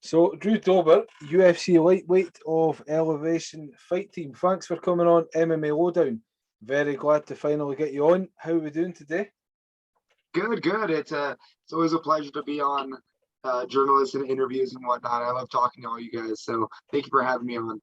So, Drew Dober, UFC lightweight of Elevation Fight Team. Thanks for coming on MMA Lowdown. Very glad to finally get you on. How are we doing today? Good, good. It's always a pleasure to be on journalists and interviews and whatnot. I love talking to all you guys. So thank you for having me on.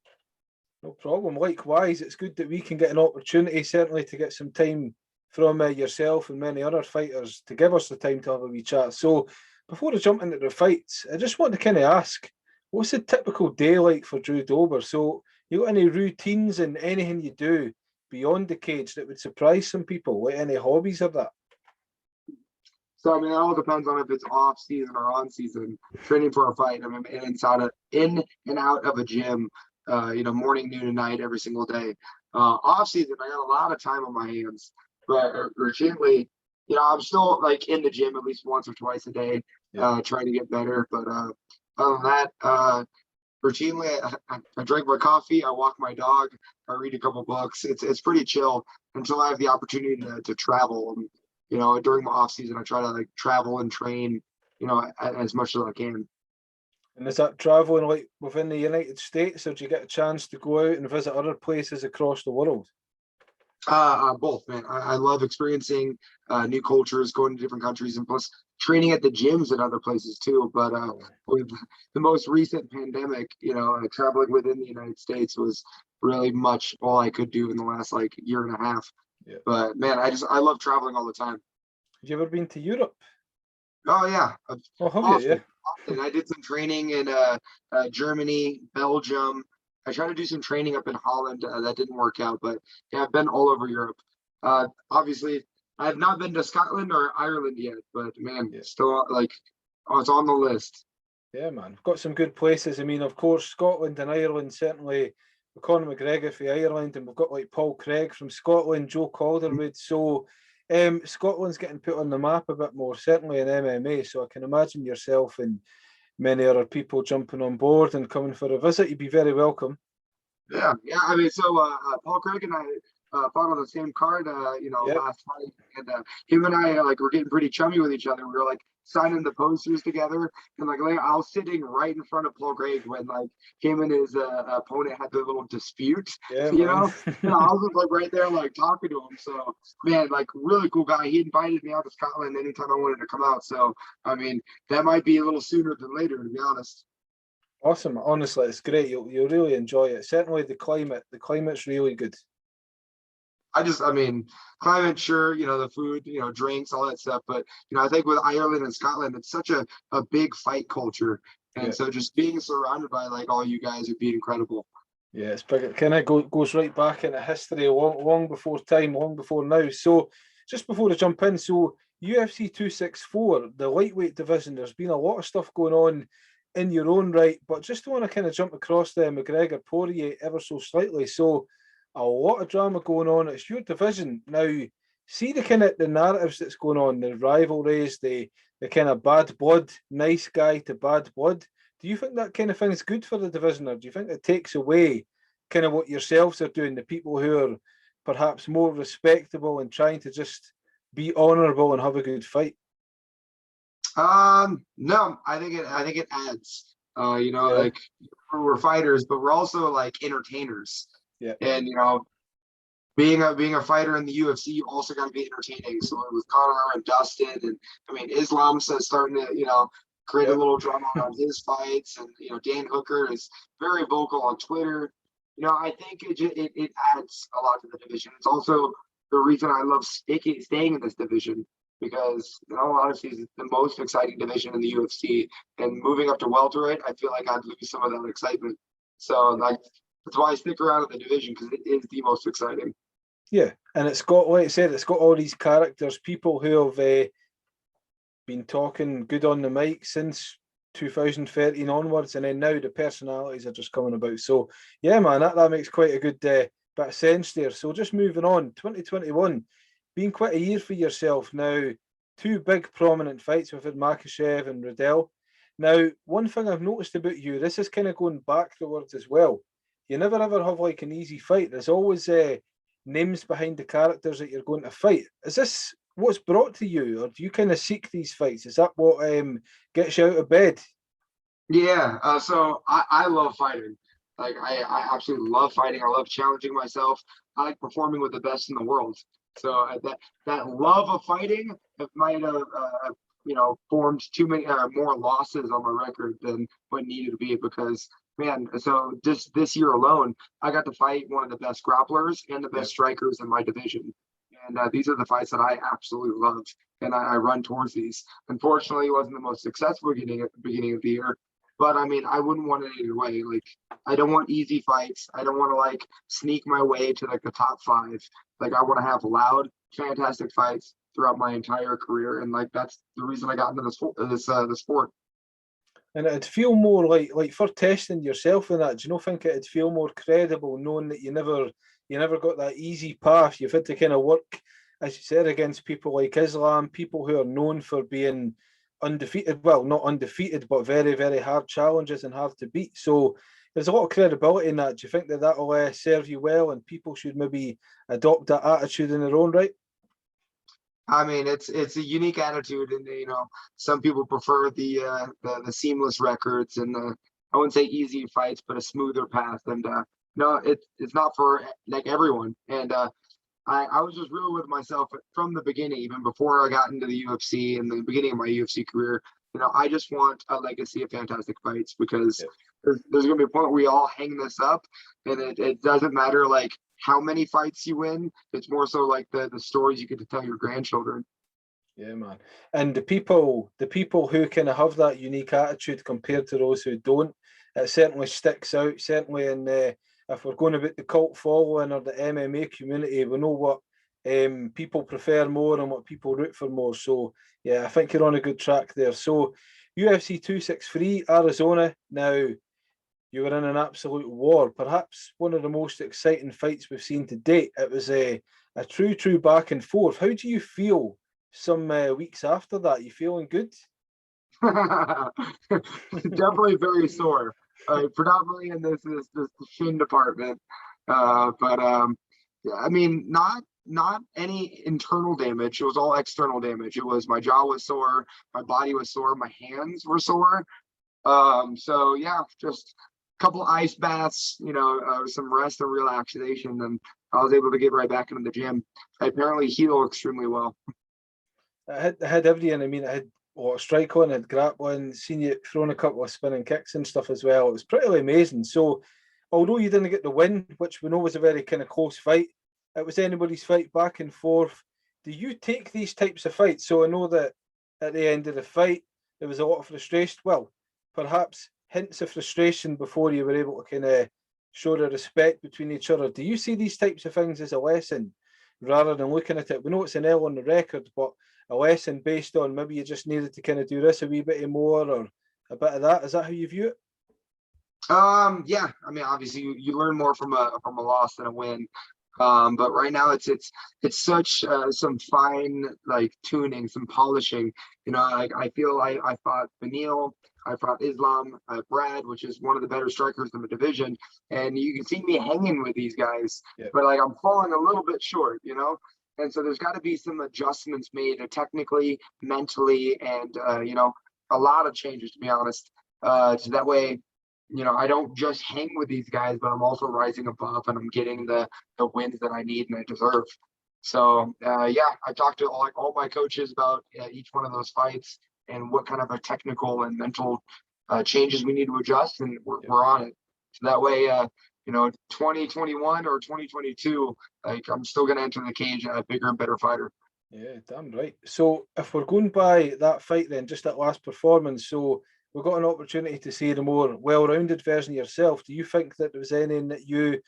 No problem. Likewise, it's good that we can get an opportunity, certainly, to get some time from yourself and many other fighters to give us the time to have a wee chat. So, before I jump into the fights, I just want to kind of ask, what's a typical day like for Drew Dober? So, you got any routines and anything you do beyond the cage that would surprise some people? Like any hobbies or that? So I mean, it all depends on if it's off season or on season. Training for a fight, I'm in and out of a gym, morning, noon, and night every single day. Off season, I got a lot of time on my hands, but routinely, I'm still like in the gym at least once or twice a day, trying to get better. But other than that, routinely, I drink my coffee, I walk my dog, I read a couple books. It's pretty chill until I have the opportunity to travel. And, during my off season, I try to like travel and train, as much as I can. And is that traveling like within the United States, or do you get a chance to go out and visit other places across the world? Both, man. I love experiencing new cultures, going to different countries, and plus training at the gyms in other places too. But with the most recent pandemic, traveling within the United States was really much all I could do in the last like year and a half. Yeah. But man, I love traveling all the time. Have you ever been to Europe? Oh yeah, Oh, have you? often, Yeah. often. I did some training in Germany, Belgium. I tried to do some training up in Holland. That didn't work out, but yeah, I've been all over Europe. Obviously, I have not been to Scotland or Ireland yet, but man, Yeah. still like, oh, it's on the list. Yeah, man. We've got some good places. I mean, of course, Scotland and Ireland, certainly Conor McGregor for Ireland, and we've got like Paul Craig from Scotland, Joe Calderwood. So Scotland's getting put on the map a bit more, certainly in MMA. So I can imagine yourself and many other people jumping on board and coming for a visit. You'd be very welcome. Yeah, yeah. I mean, so Paul Craig and I fought on the same card, Yep. last fight, and him and I like were getting pretty chummy with each other. We were like signing the posters together, and like I was sitting right in front of Paul Craig when like him and his opponent had their little dispute, Yeah, you man. know. And I was just like right there, like talking to him. So man, like really cool guy. He invited me out to Scotland anytime I wanted to come out. So I mean, that might be a little sooner than later, to be honest. Awesome. Honestly, it's great. You'll really enjoy it. Certainly the climate's really good. I mean, climate, sure, the food, drinks, all that stuff. But, I think with Ireland and Scotland, it's such a big fight culture. And Yeah. so just being surrounded by like all you guys would be incredible. Yeah, it's big. It kind of goes right back into history, long before time, long before now. So, just before I jump in, so UFC 264, the lightweight division, there's been a lot of stuff going on in your own right, but just want to kind of jump across the McGregor Poirier ever so slightly. So, a lot of drama going on. It's your division now. See the kind of the narratives that's going on, the rivalries, the kind of bad blood, nice guy to bad blood. Do you think that kind of thing is good for the division, or do you think it takes away kind of what yourselves are doing, the people who are perhaps more respectable and trying to just be honourable and have a good fight? No, I think it adds. Yeah, Like we're fighters, but we're also like entertainers. yeah, And being a fighter in the UFC, you also got to be entertaining. So with Conor and Dustin, and I mean Islam's starting to create a yeah, little drama around his fights, and Dan Hooker is very vocal on Twitter. I think it adds a lot to the division. It's also the reason I love staying in this division because honestly, it's the most exciting division in the UFC. And moving up to welterweight, I feel like I'd lose some of that excitement. So like that's why I stick around in the division because it is the most exciting. yeah. And it's got, like I said, it's got all these characters, people who have been talking good on the mic since 2013 onwards, and then now the personalities are just coming about. So yeah, man, that makes quite a good bit of sense there. So just moving on, 2021 being quite a year for yourself now. Two big prominent fights. We've had Makachev and Riddell. Now, one thing I've noticed about you, this is kind of going back towards as well. You never ever have like an easy fight. There's always names behind the characters that you're going to fight. Is this what's brought to you, or do you kind of seek these fights? Is that what gets you out of bed? Yeah, so I love fighting. Like I absolutely love fighting. I love challenging myself. I like performing with the best in the world. So that love of fighting might have formed too many more losses on my record than what needed to be because man, so just this year alone, I got to fight one of the best grapplers and the Yeah. best strikers in my division. And these are the fights that I absolutely love, and I run towards these. Unfortunately, it wasn't the most successful beginning of the year, but I mean, I wouldn't want it either way. Like, I don't want easy fights. I don't want to like sneak my way to like the top five. Like, I want to have loud, fantastic fights throughout my entire career, and like that's the reason I got into the sport. And it'd feel more like for testing yourself in that, do you not think it'd feel more credible knowing that you never got that easy path? You've had to kind of work, as you said, against people like Islam, people who are known for being undefeated. Well, not undefeated, but very, very hard challenges and hard to beat. So there's a lot of credibility in that. Do you think that that'll serve you well, and people should maybe adopt that attitude in their own right? I mean, it's a unique attitude, and some people prefer the seamless records and the I wouldn't say easy fights, but a smoother path. And no, it's not for like everyone. And I was just real with myself from the beginning, even before I got into the UFC and the beginning of my UFC career. I just want a legacy of fantastic fights because Yeah. there's going to be a point where we all hang this up, and it doesn't matter like how many fights you win. It's more so like the stories you get to tell your grandchildren. Yeah, man. And the people who kind of have that unique attitude compared to those who don't, it certainly sticks out. Certainly, in if we're going about the cult following or the MMA community, we know what people prefer more and what people root for more. So, yeah, I think you're on a good track there. So, UFC 263 Arizona. Now, you were in an absolute war. Perhaps one of the most exciting fights we've seen to date. It was a true back and forth. How do you feel some weeks after that? You feeling good? Definitely very sore, predominantly in this shin department. But yeah, I mean, not any internal damage. It was all external damage. It was my jaw was sore, my body was sore, my hands were sore. So yeah, just a couple ice baths, some rest and relaxation, and I was able to get right back into the gym. I apparently heal extremely well. I had everything. I mean, I had striking, I had grappling, seen you throwing a couple of spinning kicks and stuff as well. It was pretty amazing. So, although you didn't get the win, which we know was a very kind of close fight, it was anybody's fight back and forth. Do you take these types of fights? So I know that at the end of the fight, there was a lot of frustration. Well, perhaps hints of frustration before you were able to kind of show the respect between each other. Do you see these types of things as a lesson rather than looking at it? We know it's an L on the record, but a lesson based on maybe you just needed to kind of do this a wee bit more or a bit of that. Is that how you view it? Yeah, I mean, obviously you learn more from a loss than a win. But right now it's such some fine like tuning, some polishing. Like I feel I fought Benil, I fought Islam, Brad, which is one of the better strikers in the division, and you can see me hanging with these guys, Yeah. but like I'm falling a little bit short. And so there's got to be some adjustments made technically, mentally, and a lot of changes to be honest. So that way I don't just hang with these guys, but I'm also rising above and I'm getting the wins that I need and I deserve. So yeah, I talked to all my coaches about each one of those fights and what kind of a technical and mental changes we need to adjust, and we're on it. So that way, 2021 or 2022, like I'm still gonna enter the cage a bigger and better fighter. Yeah, damn right. So if we're going by that fight, then just that last performance, so we got an opportunity to see the more well-rounded version of yourself. Do you think that there was anything that you,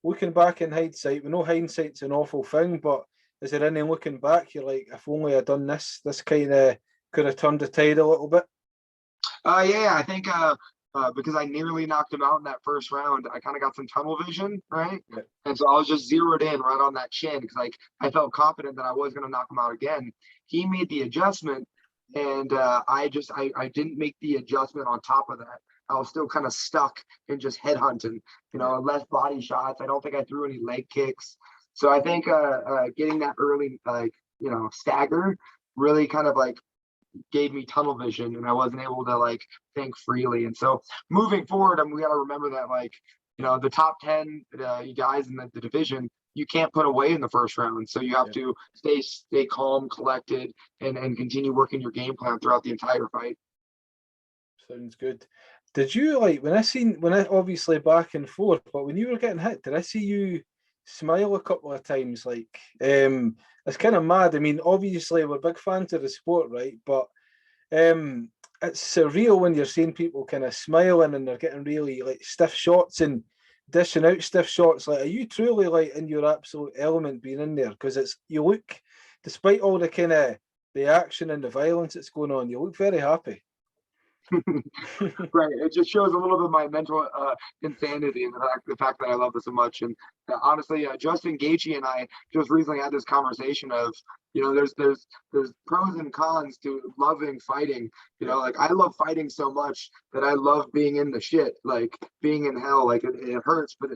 looking back in hindsight, we know hindsight's an awful thing, but is there anything looking back you're like, if only I'd done this kind of could have turned the tide a little bit? Yeah, I think because I nearly knocked him out in that first round, I kind of got some tunnel vision, right? Yeah. And so I was just zeroed in right on that chin because like I felt confident that I was going to knock him out again. He made the adjustment, and I didn't make the adjustment on top of that. I was still kind of stuck in just head hunting, less body shots. I don't think I threw any leg kicks. So I think getting that early stagger really kind of like gave me tunnel vision, and I wasn't able to like think freely. And so moving forward, we got to remember that like, the top 10 guys in the division, you can't put away in the first round. So you have to stay calm, collected, and continue working your game plan throughout the entire fight. Sounds good. Did you when I obviously back and forth, but when you were getting hit, did I see you smile a couple of times? It's kind of mad. I mean, obviously we're big fans of the sport, right? But it's surreal when you're seeing people kind of smiling and they're getting really like stiff shots and dishing out stiff shots. Like, are you truly like in your absolute element being in there? Because you look, despite all the kind of the action and the violence that's going on, you look very happy. Right. It just shows a little bit of my mental insanity and the fact that I love this so much. And honestly, Justin Gaethje and I just recently had this conversation of, there's pros and cons to loving fighting. Like I love fighting so much that I love being in the shit, like being in hell. Like it hurts, but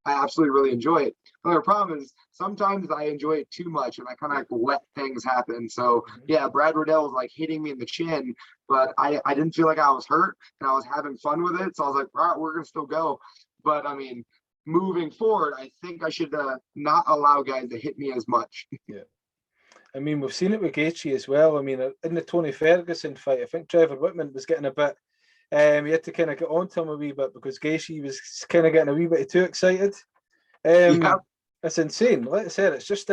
I absolutely really enjoy it. But the problem is sometimes I enjoy it too much and I kind of like let things happen. So yeah, Brad Riddell was like hitting me in the chin, but I didn't feel like I was hurt and I was having fun with it. So I was like, all right, we're gonna still go. But I mean, moving forward, I think I should not allow guys to hit me as much. Yeah. I mean, we've seen it with Gaethje as well. I mean, in the Tony Ferguson fight, I think Trevor Whitman was getting a bit, he had to kind of get onto him a wee bit because Gaethje was kind of getting a wee bit too excited. It's insane. Like I said, it's just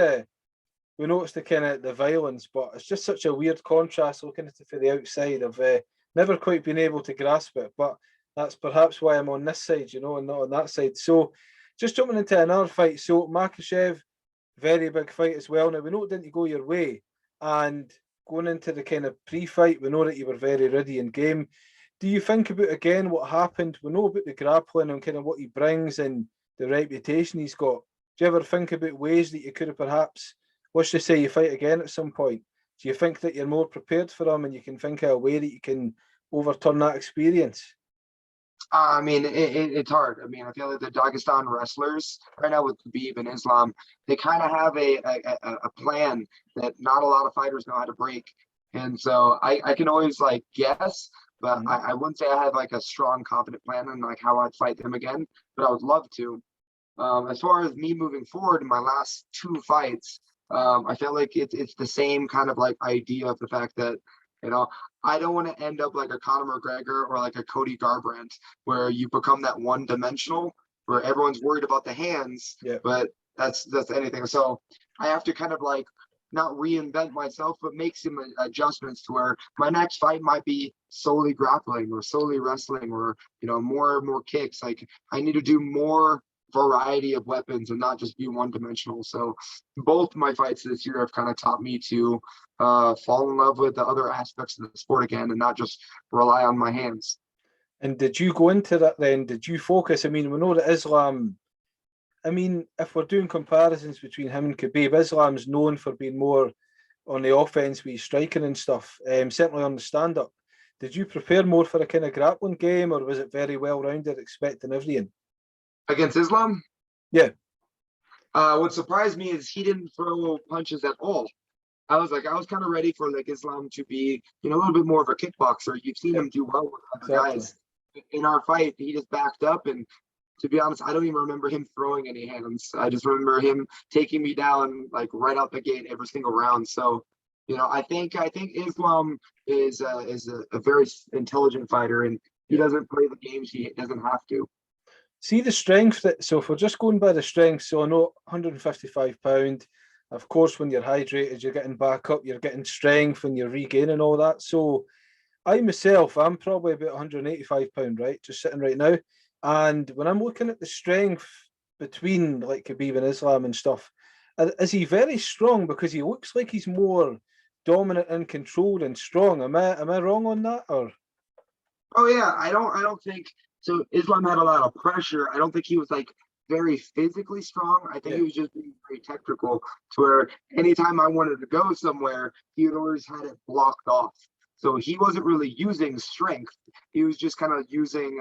we know it's the kind of the violence, but it's just such a weird contrast looking at it from the outside. I've never quite been able to grasp it, but that's perhaps why I'm on this side, and not on that side. So just jumping into another fight. So Makachev, very big fight as well. Now, we know it didn't go your way. And going into the kind of pre-fight, we know that you were very ready in game. Do you think about, again, what happened? We know about the grappling and kind of what he brings and the reputation he's got. Do you ever think about ways that you could have perhaps, let's just say you fight again at some point, do you think that you're more prepared for him and you can think of a way that you can overturn that experience? I mean, it's hard. I mean, I feel like the Dagestan wrestlers right now with Khabib and Islam, they kind of have a plan that not a lot of fighters know how to break. And so I can always like guess, but I wouldn't say I have like a strong, confident plan on like how I'd fight them again, but I would love to. As far as me moving forward in my last 2 fights, I feel like it's the same kind of like idea of the fact that, I don't want to end up like a Conor McGregor or like a Cody Garbrandt, where you become that one-dimensional, where everyone's worried about the hands, but that's anything. So I have to kind of like not reinvent myself, but make some adjustments to where my next fight might be solely grappling or solely wrestling or, more kicks. Like I need to do more variety of weapons and not just be one-dimensional. So both my fights this year have kind of taught me to fall in love with the other aspects of the sport again and not just rely on my hands. And did you go into that then? Did you focus? I mean, we know that Islam, I mean, if we're doing comparisons between him and Khabib, Islam's known for being more on the offense with his striking and stuff, certainly on the stand-up. Did you prepare more for a kind of grappling game, or was it very well-rounded, expecting everything? Against Islam? Yeah. What surprised me is he didn't throw punches at all. I was kind of ready for like Islam to be, a little bit more of a kickboxer. You've seen him do well with other guys. In our fight, he just backed up, and to be honest, I don't even remember him throwing any hands. I just remember him taking me down like right out the gate every single round. So, I think Islam is a very intelligent fighter, and he doesn't play the games he doesn't have to. See the strength so if we're just going by the strength, so I know 155 pound. Of course, when you're hydrated, you're getting back up, you're getting strength and you're regaining all that. So I myself, I'm probably about 185 pound, right? Just sitting right now. And when I'm looking at the strength between like Khabib and Islam and stuff, is he very strong? Because he looks like he's more dominant and controlled and strong. Am I wrong on that? Or oh yeah, I don't think so. Islam had a lot of pressure. I don't think he was like very physically strong. I think he was just being very technical, to where anytime I wanted to go somewhere, he always had it blocked off. So he wasn't really using strength. He was just kind of using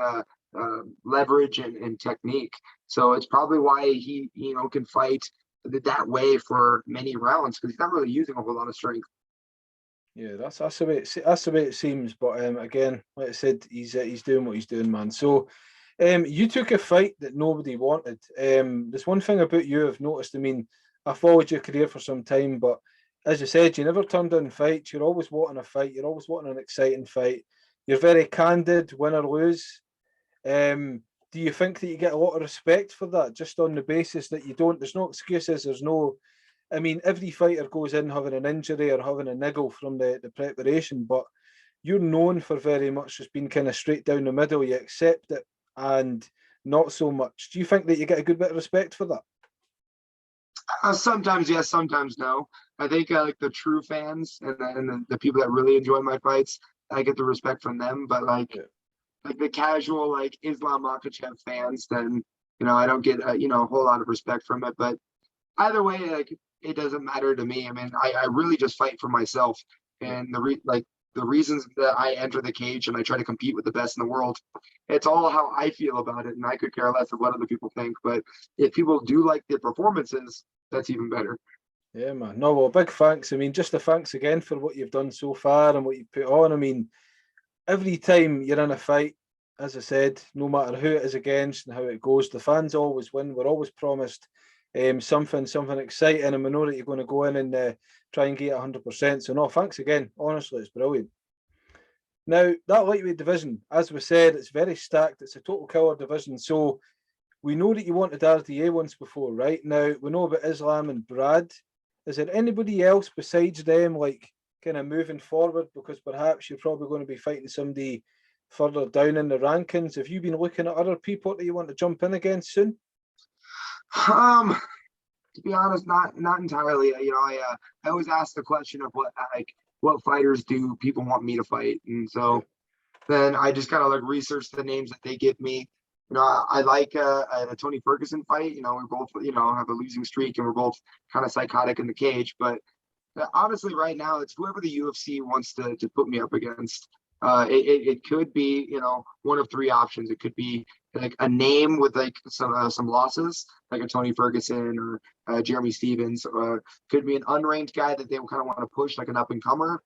leverage and technique. So it's probably why he can fight that way for many rounds, because he's not really using a whole lot of strength. Yeah, that's the way that's the way it seems. But again, like I said, he's doing what he's doing, man. So, you took a fight that nobody wanted. There's one thing about you I've noticed. I mean, I followed your career for some time, but as you said, you never turned down fights. You're always wanting a fight. You're always wanting an exciting fight. You're very candid, win or lose. Do you think that you get a lot of respect for that, just on the basis that you don't? There's no excuses. There's no. I mean, every fighter goes in having an injury or having a niggle from the preparation, but you're known for very much just being kind of straight down the middle. You accept it and not so much. Do you think that you get a good bit of respect for that? Sometimes yes, sometimes no. I think like the true fans and the people that really enjoy my fights, I get the respect from them. But Yeah. like the casual like Islam Makachev fans, then I don't get a whole lot of respect from it. But either way, like it doesn't matter to me. I mean, I really just fight for myself, Yeah. and the reasons that I enter the cage and I try to compete with the best in the world, it's all how I feel about it, and I could care less of what other people think. But if people do like the performances, that's even better. Yeah, man. No, well, big thanks. I mean, just a thanks again for what you've done so far and what you put on. I mean, every time you're in a fight, as I said, no matter who it is against and how it goes, the fans always win. We're always promised something exciting, and we know that you're going to go in and try and get 100%. So, no, thanks again. Honestly, it's brilliant. Now, that lightweight division, as we said, it's very stacked. It's a total killer division. So, we know that you wanted RDA once before, right? Now, we know about Islam and Brad. Is there anybody else besides them, like kind of moving forward? Because perhaps you're probably going to be fighting somebody further down in the rankings. Have you been looking at other people that you want to jump in against soon? Um, to be honest, not entirely. I always ask the question of what fighters do people want me to fight, and Yeah, so then I just kind of like research the names that they give me. I like a Tony Ferguson fight. We both have a losing streak and we're both kind of psychotic in the cage. But honestly, right now it's whoever the UFC wants to put me up against. It could be one of three options. It could be like a name with like some losses, like a Tony Ferguson or Jeremy Stevens. Could be an unranked guy that they kind of want to push, like an up and comer.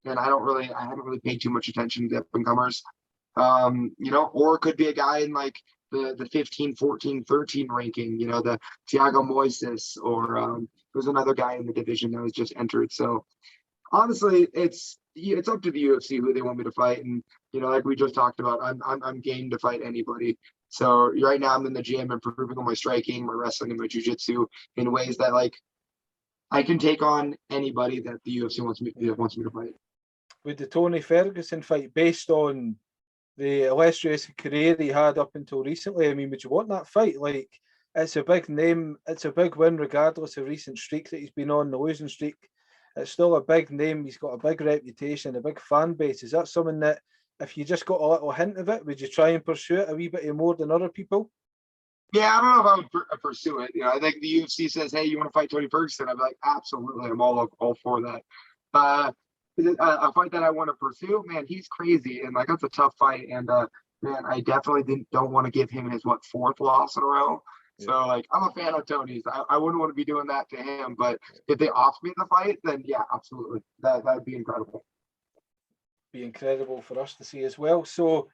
And I haven't really paid too much attention to up and comers. Or it could be a guy in like the 15, 14, 13 ranking, the Thiago Moises, or there's another guy in the division that was just entered. So honestly, it's up to the UFC who they want me to fight, and like we just talked about, I'm game to fight anybody. So right now I'm in the gym improving on my striking, my wrestling, and my jiu-jitsu in ways that like I can take on anybody that the UFC wants me to fight. with the Tony Ferguson fight, based on the illustrious career he had up until recently, I mean, would you want that fight? Like, it's a big name, it's a big win, regardless of recent streak that he's been on, the losing streak. It's still a big name. He's got a big reputation, a big fan base. Is that something that, if you just got a little hint of it, would you try and pursue it a wee bit more than other people? Yeah, I don't know if I would pursue it. I think the UFC says, "Hey, you want to fight Tony Ferguson?" I'd be like, "Absolutely, I'm all for that." Uh, is it a fight that I want to pursue? Man, he's crazy, and like that's a tough fight. And man, I definitely don't want to give him his fourth loss in a row. Yeah. So like, I'm a fan of Tony's. I wouldn't want to be doing that to him, but if they offer me the fight, then yeah, absolutely, that would be incredible. Be incredible for us to see as well. So,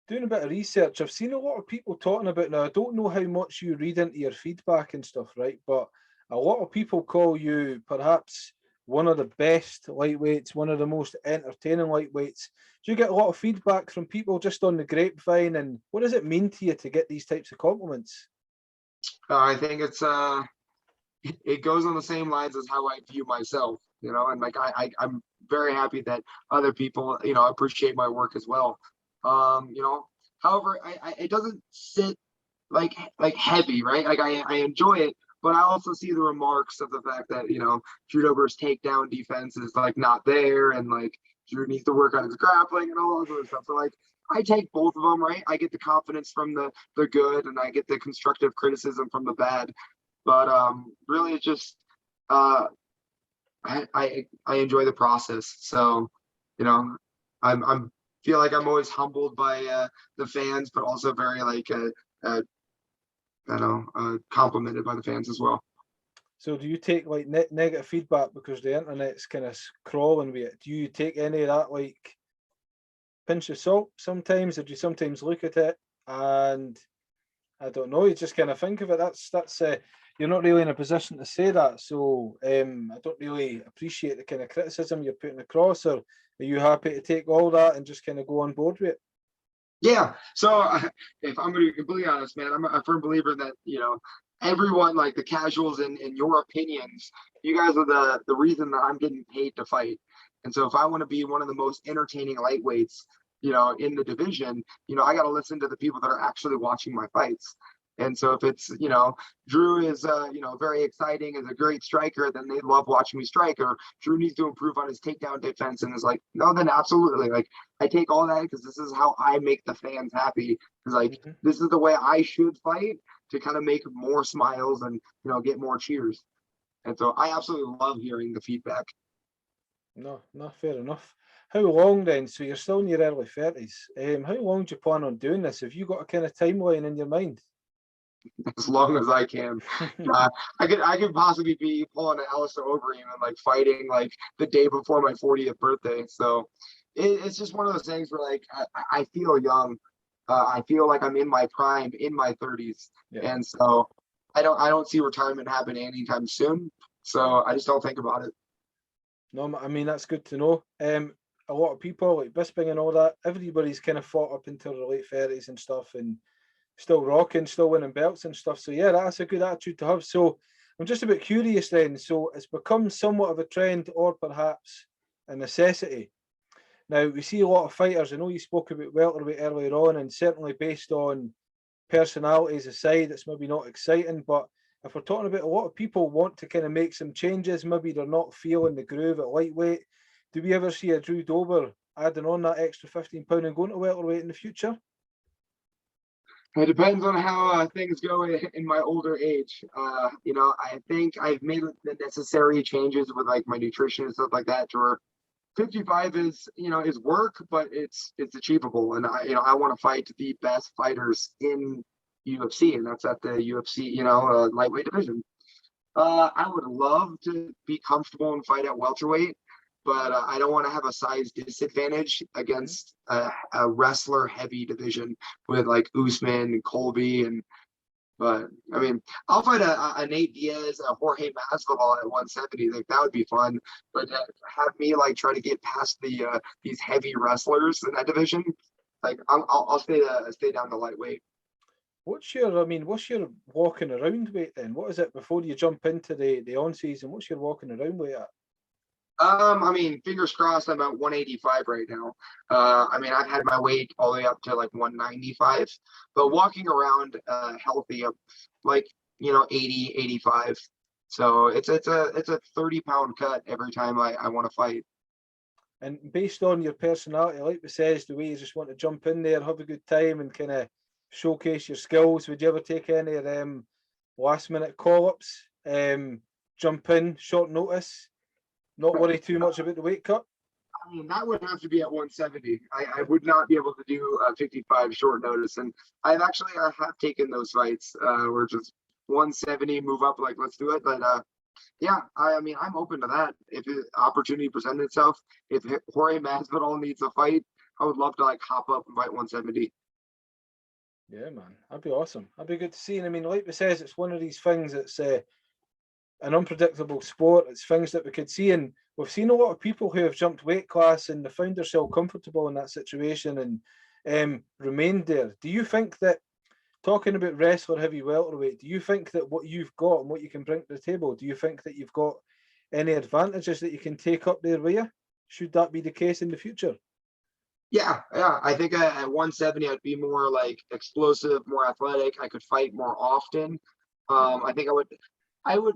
doing a bit of research, I've seen a lot of people talking about now. I don't know how much you read into your feedback and stuff, right? But a lot of people call you perhaps one of the best lightweights, one of the most entertaining lightweights. Do you get a lot of feedback from people just on the grapevine? And what does it mean to you to get these types of compliments? I think it goes on the same lines as how I view myself, and like I'm very happy that other people, appreciate my work as well. However, it doesn't sit like heavy, right? Like I enjoy it, but I also see the remarks of the fact that, Drew Dober's takedown defense is like not there, and like Drew needs to work on his grappling and all that sort of stuff. So like I take both of them, right? I get the confidence from the good, and I get the constructive criticism from the bad. But really, it's just I enjoy the process. So I'm feel like I'm always humbled by the fans, but also very like I don't know, complimented by the fans as well. So do you take like negative feedback because the internet's kind of crawling with it? Do you take any of that like pinch of salt sometimes, or do you sometimes look at it and I don't know, you just kind of think of it? That's you're not really in a position to say that, so I don't really appreciate the kind of criticism you're putting across. Or are you happy to take all that and just kind of go on board with it? Yeah. So if I'm going to be completely honest, man, I'm a firm believer that, everyone, like the casuals and your opinions, you guys are the reason that I'm getting paid to fight. And so if I want to be one of the most entertaining lightweights, in the division, I got to listen to the people that are actually watching my fights. And so if it's, Drew is, very exciting, is a great striker, then they love watching me strike. Or Drew needs to improve on his takedown defense, and is like, no, then absolutely. Like, I take all that because this is how I make the fans happy. Because like this is the way I should fight to kind of make more smiles and get more cheers. And so I absolutely love hearing the feedback. No, fair enough. How long then? So you're still in your early 30s. How long do you plan on doing this? Have you got a kind of timeline in your mind? As long as I can. I could possibly be pulling an Alistair Overeem and like fighting like the day before my 40th birthday. So it's just one of those things where like I feel young. I feel like I'm in my prime in my 30s. Yeah. And so I don't see retirement happening anytime soon. So I just don't think about it. No, I mean that's good to know. A lot of people like Bisping and all that, everybody's kind of fought up until the late 30s and stuff, and still rocking, still winning belts and stuff. So yeah, that's a good attitude to have. So I'm just a bit curious then. So it's become somewhat of a trend or perhaps a necessity. Now we see a lot of fighters. I know you spoke about welterweight earlier on, and certainly based on personalities aside, it's maybe not exciting. But if we're talking about a lot of people want to kind of make some changes, maybe they're not feeling the groove at lightweight. Do we ever see a Drew Dober adding on that extra 15 pound and going to welterweight in the future? It depends on how things go in my older age. I think I've made the necessary changes with like my nutrition and stuff like that. To where 55 is work, but it's achievable. And I want to fight the best fighters in UFC, and that's at the UFC lightweight division. I would love to be comfortable and fight at welterweight, but I don't want to have a size disadvantage against a wrestler heavy division with like Usman and Colby. But I mean, I'll fight a Nate Diaz, a Jorge Masvidal at 170. Like that would be fun. But have me like try to get past these heavy wrestlers in that division. Like I'll stay down to lightweight. What's your walking around weight then? What is it before you jump into the on season? What's your walking around weight at? I mean, fingers crossed, I'm at 185 right now. I mean, I've had my weight all the way up to like 195, but walking around healthy, like 80, 85. So it's a 30-pound cut every time I want to fight. And based on your personality, like we says, the way you just want to jump in there, have a good time, and kind of showcase your skills, would you ever take any of them last minute call ups? Jump in short notice, not worry too much about the weight cut? I mean, that would have to be at 170. I would not be able to do 55 short notice. And I have taken those fights where just 170, move up, like, let's do it. But yeah, I mean, I'm open to that. If the opportunity presents itself, if Jorge Masvidal needs a fight, I would love to like hop up and fight 170. Yeah, man, that'd be awesome. That'd be good to see. And I mean, like we says, it's one of these things that's an unpredictable sport. It's things that we could see, and we've seen a lot of people who have jumped weight class and they found themselves comfortable in that situation and remained there. Do you think that, talking about wrestler heavy welterweight, do you think that what you've got and what you can bring to the table, do you think that you've got any advantages that you can take up there with you? Should that be the case in the future? Yeah. I think at 170, I'd be more like explosive, more athletic. I could fight more often. I think I would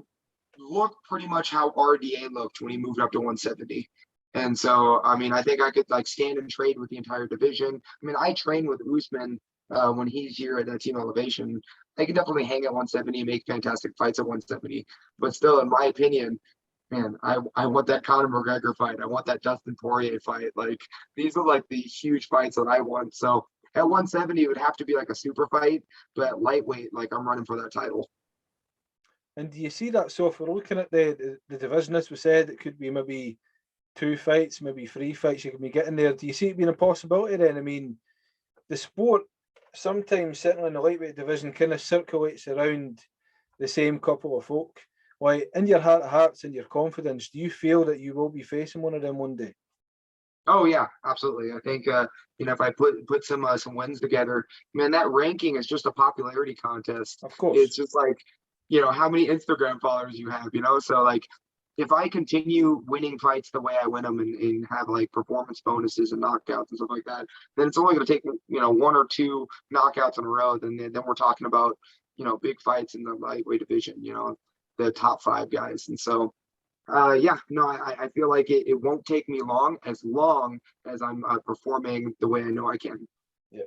look pretty much how RDA looked when he moved up to 170. And so, I mean, I think I could like stand and trade with the entire division. I mean, I train with Usman when he's here at Team Elevation. I can definitely hang at 170 and make fantastic fights at 170. But still, in my opinion, man, I want that Conor McGregor fight. I want that Dustin Poirier fight. Like these are like the huge fights that I want. So at 170, it would have to be like a super fight. But lightweight, like I'm running for that title. And do you see that? So if we're looking at the division, as we said, it could be maybe 2 fights, maybe 3 fights you can be getting there. Do you see it being a possibility then? I mean, the sport sometimes, certainly in the lightweight division, kind of circulates around the same couple of folk. Like, in your heart of hearts and your confidence, do you feel that you will be facing one of them one day? Oh yeah, absolutely. I think if I put some wins together, man, that ranking is just a popularity contest. Of course. It's just like, how many Instagram followers you have, so like if I continue winning fights the way I win them and have like performance bonuses and knockouts and stuff like that, then it's only going to take 1 or 2 knockouts in a row. Then we're talking about big fights in the lightweight division, the top 5 guys. And so yeah, no, I feel like it won't take me long as I'm performing the way I know I can. Yeah.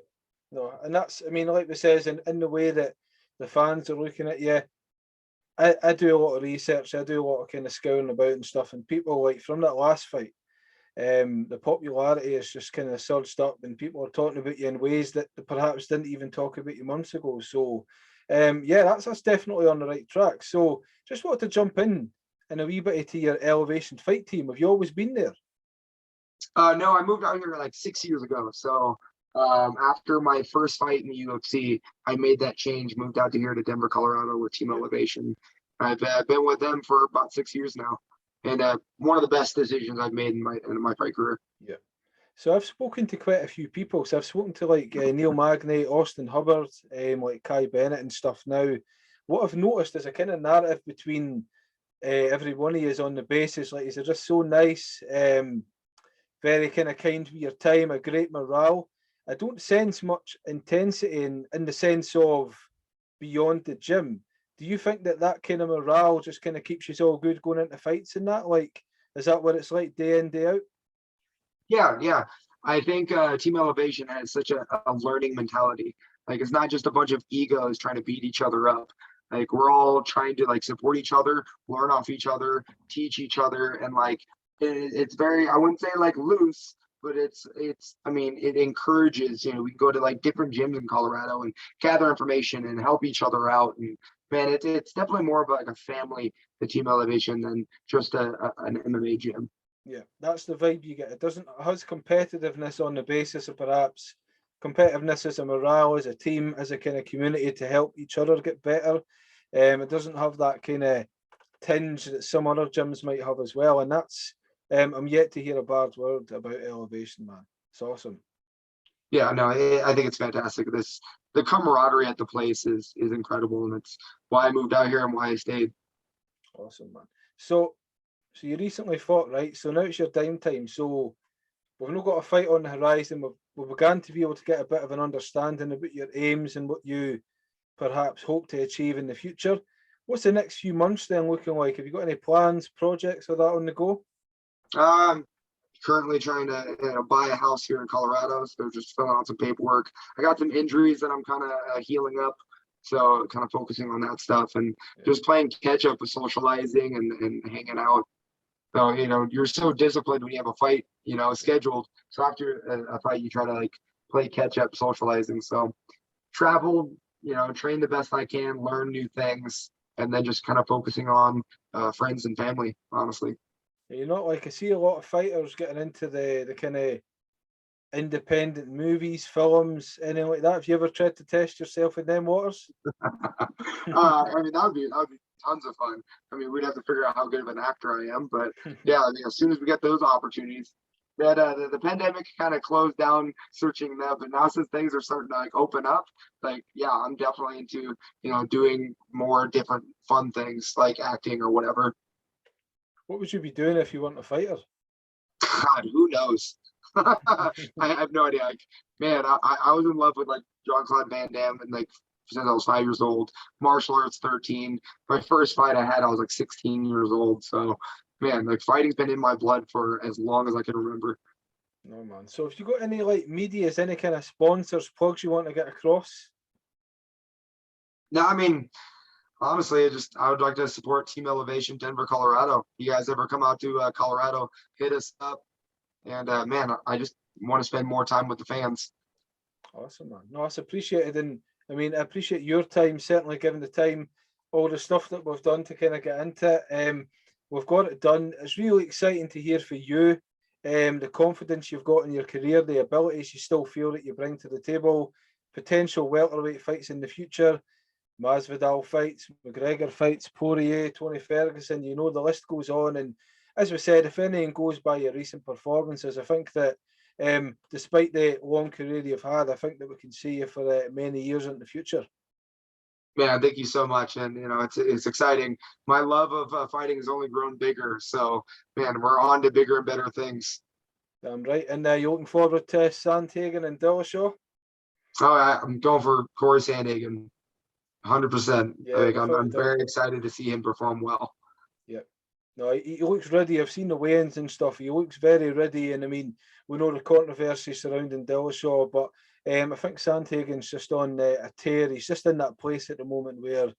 No, and that's, I mean, like we says, in the way that the fans are looking at you, I do a lot of research, I do a lot of kind of scouring about and stuff, and people, like, from that last fight, the popularity is just kind of surged up, and people are talking about you in ways that they perhaps didn't even talk about you months ago. So, yeah, that's definitely on the right track. So, just wanted to jump in a wee bit to your Elevation fight team. Have you always been there? No, I moved out here like 6 years ago. So after my first fight in the UFC, I made that change, moved out to here to Denver, Colorado, with Team Elevation. I've been with them for about 6 years now, and one of the best decisions I've made in my fight career. Yeah. So I've spoken to quite a few people. So I've spoken to like Neil Magny, Austin Hubbard, like Kai Bennett and stuff. Now, what I've noticed is a kind of narrative between every one of you is on the basis like you're just so nice, very kind of kind with your time, a great morale. I don't sense much intensity in the sense of beyond the gym. Do you think that kind of morale just kind of keeps you all good going into fights and that? Like, is that what it's like day in, day out? Yeah. I think Team Elevation has such a learning mentality. Like, it's not just a bunch of egos trying to beat each other up. Like, we're all trying to like support each other, learn off each other, teach each other, and like it's very, I wouldn't say like loose, but I mean, it encourages. We can go to like different gyms in Colorado and gather information and help each other out. And man, it's definitely more of like a family, the Team Elevation, than just an MMA gym. Yeah, that's the vibe you get. It has competitiveness on the basis of perhaps competitiveness as a morale, as a team, as a kind of community to help each other get better. It doesn't have that kind of tinge that some other gyms might have as well. And that's, I'm yet to hear a bad word about Elevation, man. It's awesome. Yeah, no, I think it's fantastic. The camaraderie at the place is incredible, and it's why I moved out here and why I stayed. Awesome, man. So you recently fought, right? So now it's your dime time. So we've not got a fight on the horizon. We've begun to be able to get a bit of an understanding about your aims and what you perhaps hope to achieve in the future. What's the next few months then looking like? Have you got any plans, projects or that on the go? Currently trying to buy a house here in Colorado, so just filling out some paperwork. I got some injuries that I'm kind of healing up, so kind of focusing on that stuff and just playing catch up with socializing and hanging out. So you're so disciplined when you have a fight, scheduled. So after a fight, you try to like play catch up, socializing. So travel, train the best I can, learn new things, and then just kind of focusing on friends and family, honestly. You're not like, I see a lot of fighters getting into the kind of independent movies, films, anything like that. Have you ever tried to test yourself in them waters? I mean, that would be tons of fun. I mean, we'd have to figure out how good of an actor I am, but yeah, I mean, as soon as we get those opportunities, that the pandemic kind of closed down searching that, but now since things are starting to like open up, like yeah, I'm definitely into doing more different fun things like acting or whatever. What would you be doing if you weren't a fighter? God, who knows? I have no idea. Like, man, I was in love with like Jean-Claude Van Damme and like since I was 5 years old. Martial arts 13. My first fight I had, I was like 16 years old. So, man, like fighting's been in my blood for as long as I can remember. No, man. So if you got any like medias, any kind of sponsors, plugs you want to get across? No, I mean, honestly, I would like to support Team Elevation Denver, Colorado. You guys ever come out to Colorado, hit us up. And man, I just want to spend more time with the fans. Awesome, man. No, it's appreciated. And I mean, I appreciate your time, certainly given the time all the stuff that we've done to kind of get into it. We've got it done. It's really exciting to hear for you. The confidence you've got in your career, the abilities you still feel that you bring to the table, potential welterweight fights in the future, Masvidal fights, McGregor fights, Poirier, Tony Ferguson, you know, the list goes on. And as we said, if anything goes by your recent performances, I think that despite the long career you've had, I think that we can see you for many years in the future. Man, thank you so much. And, you know, it's exciting. My love of fighting has only grown bigger. So, man, we're on to bigger and better things. Damn right. And you're looking forward to Sandhagen and Dillashaw? Oh, I'm going for Corey Sandhagen, 100%. Yeah, Like, without a I'm doubt. very excited to see him perform well. Yeah. No, he looks ready. I've seen the weigh-ins and stuff. He looks very ready. And I mean, we know the controversy surrounding Dillashaw, but I think Sandhagen's just on a tear. He's just in that place at the moment where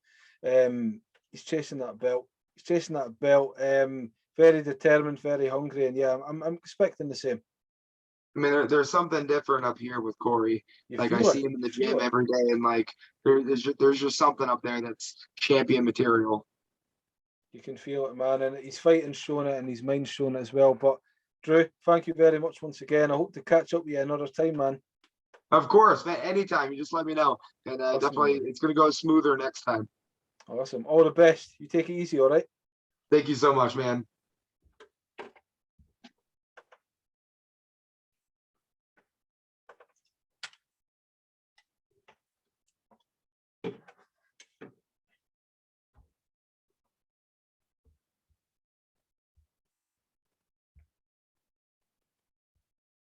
he's chasing that belt. He's chasing that belt. Very determined, very hungry, and yeah, I'm expecting the same. I mean, there's something different up here with Corey. You Like, I feel see it. him in the You feel gym it. every day, and like there's just something up there that's champion material. You can feel it, man, and his fighting's showing it, and his mind's showing it as well. But Drew, thank you very much once again. I hope to catch up with you another time, man. Of course, man, anytime you just let me know, and Awesome, definitely man. it's gonna go smoother next time. Awesome. All the best. You take it easy, all right? Thank you so much, man.